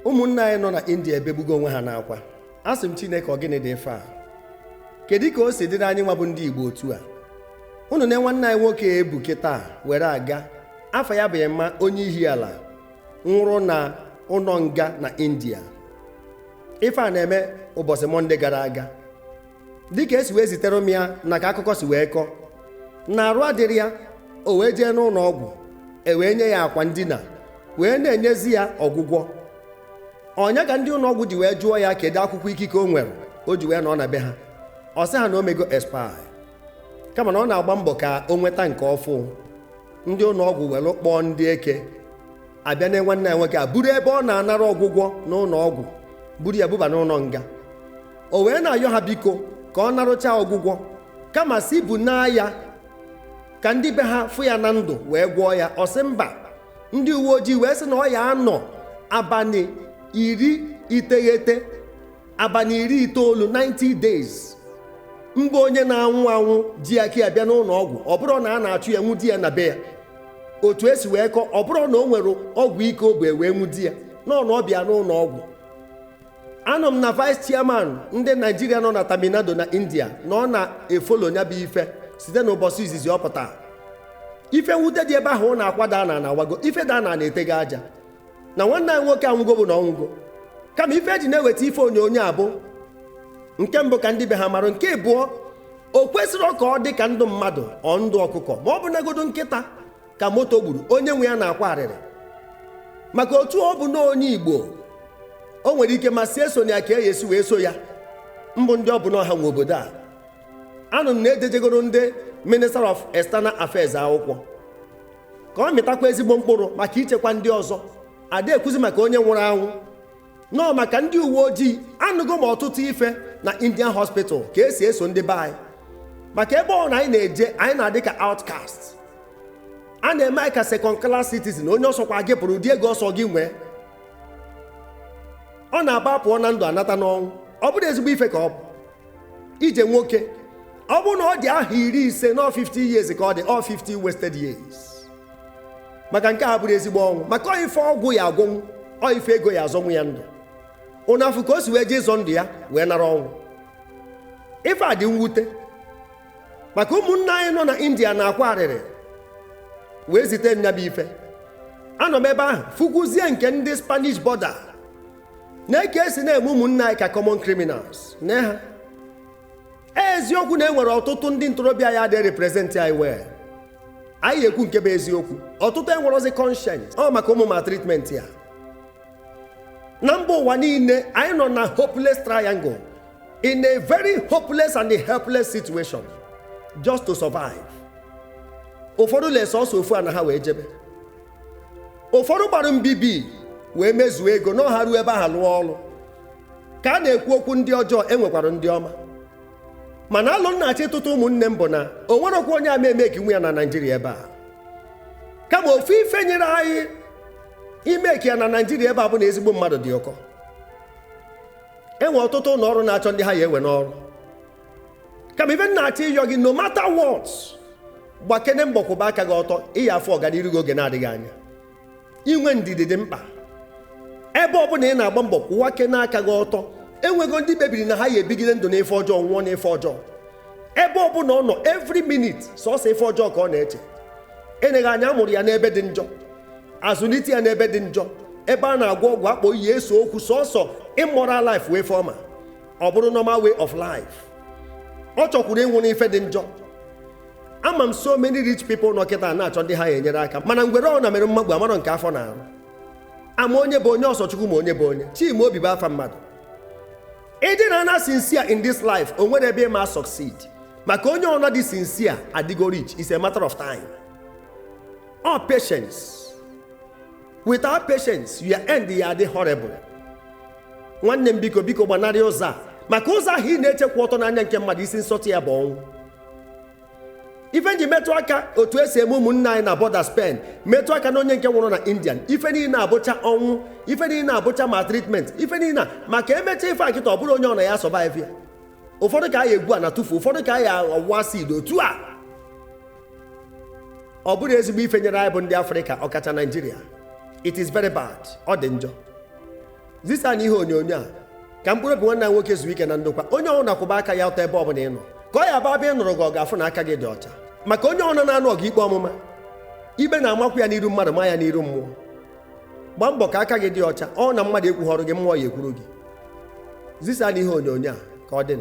ụmụnna anyị nọ na India ebebugo onwe ha n'akwa. Asị m Chineke ọ gịnị dị ife a? Kedu ka o si dịrị anyị nwa bụ ndị Igbo otu a? Unu na nwanne anyị nwoke ebu kịta were aga afa ya bụ mma onye ihi ala nwụrụ na ụlọ nga na India. Ife a na-eme ụbọchị Mọnde gara aga. Dịka esi wee zitere m ya na ka akụkọ si wee kọọ na arụ adịrị ya, o wee jee n'ụlọ ọgwụ wee nye ya akwa ndina wee na-enyezi ya ọgwụgwọ. Ọnya ka ndị ụlọ ọgwụ ji wee jụọ ya kedu akwụkwọ ikike o nwere o ji wee nọ na be ha. Ọ sị ha na o mego expire, kama na ọ na-agba mbọ ka o nweta nke ọfụ. Ndị ụlọ ọgwụ were kpọọ ndị eke abịa na nwanne ya nwoke a buru ebe ọ na-anara ọgwụgwọ n'ụlọ ọgwụ buru ya buba n'ụlọ nga. O wee na-ayọ ha biko ka ọ narụcha ọgwụgwọ kama si bụ na ya ka ndị be ha fụ ya na ndụ wee gwọọ ya. Ọ sị mba, ndị uwe ojii wee sị na ọ ya anọ abalị 90 90 days mgbe onye na-anwụ anwụ ji ya ka abịa n'ụlọ ọgwụ. Ọ bụrụ na a na-achụ ya nwụdi ya na be ya, otu esi wee kọọ ọ bụrụ na o nwere ọgwụ ike ogbe wee nwụdi ya n'ọnụ ọbịa n'ụlọ ọgwụ. Anọ m na vice chairman ndị Naijiria nọ na Tamil Nadu na India na ọ na-efolo nya bụ ife site n'ụbọchị izizi ọ pụta. Ife nwute dị ebe ahụ ọ na-akwada na awago ife da na-etego aja na nwanne anyị nwoke anwụgo bụ na ọnwụgo. Kama ife eji na-eweta ife onyonyo abụ nke mbụ ka ndị be ha marụ, nke abụọ o kwesịrị ka ọ dị ka ndụ mmadụ ọ ndụ ọkụkọ ma ọ bụ nagodo nkịta ka moto gburu onye nwe ya na-akwa arịrị. Maka otu ọ bụ na onye Igbo o nwere ike ma si eso ya ka e esi wee so ya mbụ ndị ọbụla ọha nwe obodo a. Anụ m na-edejegoro ndị Minister of External Affairs akwụkwọ ka ọ mịtakwa ezigbo mkpụrụ maka ichekwa ndị ọzọ. Ada ekwuzi maka onye nwụrụ anwụ nọọ maka ndị uwe ojii. Anụgo m ọtụtụ ife na Indian hospital ka esi eso ndị be anyị, maka ebe ọ na anyị na-eje anyị na-adị ka outcast. A na-eme anyị ka second class citizen, onye ọsọkwa gị pụrụ ụdị ego ọsọ gị nwee. Ọ na-aba pụọ na ndụ anata n'ọnwụ. Ọ bụrụ ezigbo ife ka ọ bụ ije nwoke. Ọ bụrụ na ọ dị ahụ 50 na 50 years ka ọ dị 50 wasted years. Maka nke a bụrụ ezigbo ọnwụ, maka ọ ife ọgwụ ya agwụnwụ, ọ ife ego ya azọnwụ ya ndụ. Ụnafụ ka o si wee jee ịzọ ndụ ya wee nara ọnwụ. Ife a dị mwute maka ụmụnna anyị nọ na India na-akwa arịrị wee zite nya bụ ife. Anọ m ebe ahụ fụkwuzie nke ndị Spanish border na-eke esi na-eme ụmụnna anyị ka common criminals na ha. Eziokwu na enwere ọtụtụ ndị ntorobịa ya dị represent anyị wee anyị ekwu nke bụ eziokwu. Ọtụtụ enwerozi conscience ọ maka ụmụ ma treatment ya. Na mba ụwa niile anyị nọ na hopeless triangle, in a very hopeless and a helpless situation just to survive. Ụfọdụ lesa ọsọ ofu a na ha wee jebe, ụfọdụ gbara mbibi wee mezuo ego na ọha ruo ebe ha lụọ ọrụ. Ka a na-ekwu okwu ndị ọjọọ enwekwara ndị ọma, mana alụ nnachi tụtụ ụmụnne m bụ na o nwerekwa onye ama eme ka nwe ya na Naijiria ebe a. Kama ofu ife nyere anyị ime ka ya na Naijiria ebe a bụ na ezigbo mmadụ dị ụkọ. Enwe ọtụtụ ụlọ ọrụ na-achọ ndị ha ya ewe n'ọrụ. Kama ife nnachi ịyọ gị no matter what, gbakene mgbọkwụba aka gị ọtọ ịya afọ ọganiru gị oge na-adịghị anya. Inwe ndidi dị mkpa. Ebe ọ bụla ị na-agba mbọ kwụwa kene aka gị ọtọ. Enwego ndị kpebiri na ha ya ebigide ndụ n'ife ọjọọ nwụọ n'ife ọjọọ. Ebe ọ bụla ọ nọ every minute sọsọ ife ọjọọ ka ọ na-eche. Eneghị anya amụrụ ya n'ebe dị njọ, azụlite ya n'ebe dị njọ, ebe a na-agwọ ọgwụ akpọ iyi eso okwu sọsọ immoral life wee fọma. Ọ bụrụ normal way of life. Ọ chọkwuru ịnwụ n'ife dị njọ. Ama m so many rich people nọ kịta na-achọ ndị ha ya enyere aka, mana ngwere ọ na mere mmagbu amarọ nke afọ na-arụ. Ama onye bụ onye ọsọchukwu ma onye bụ onye Chima Obi bụ afa mmadụ. Ịdị na ana sincere in this life o nwere ebe ma succeed, maka onye ọna dị sincere adịgo rich is a matter of time. All patience. Without patience your end ya dị horrible. Nwanne m biko biko gbanarị ụzọ a, maka ụzọ ahụ ị na-echekwa ọtọ n'anya nke mmadụ isi nsọtụ ya bụ ọnwụ. Ife nji metụ aka otu esi eme ụmụnna anyị na border Spain, metụ aka na onye nke nwụrụ na Indian, ife niile abụcha ọnwụ, ife niile abụcha ma treatment, ife niile maka emecha ife akịta ọ bụrụ onye ọ na ya survive ya. Ụfọdụ ka anyị egwu a na tufu, ụfọdụ ka anyị ọwa seed otu a. Ọ bụrụ ezigbo ife nyere anyị bụ ndị Afrịka ọkacha Nigeria. It is very bad. Ọ dị njọ. zisa na ihe onyonyo a ka mkpụrụ obi nwanne nwoke zuo ike na ndokwa. Onye ọnwụ na-akwụba aka ya ụta ebe ọ bụla ị nọ, ka ọ ya bụ abịa ịnụrụ gị ọ ga-afụ na aka gị dị ọcha. Maka onye ọnụ na-anụ ọgụ ikpe ọmụma, ikpe na-amakwu ya n'iru mmadụ, ma ya n'iru mmụọ. Gbaa mbọ ka aka gị dị ọcha. Ọ na mmadụ ekwughọrọ gị, mmụọ ya ekwuru gị. Zisa na ihe onyonyo a ka ọ dị.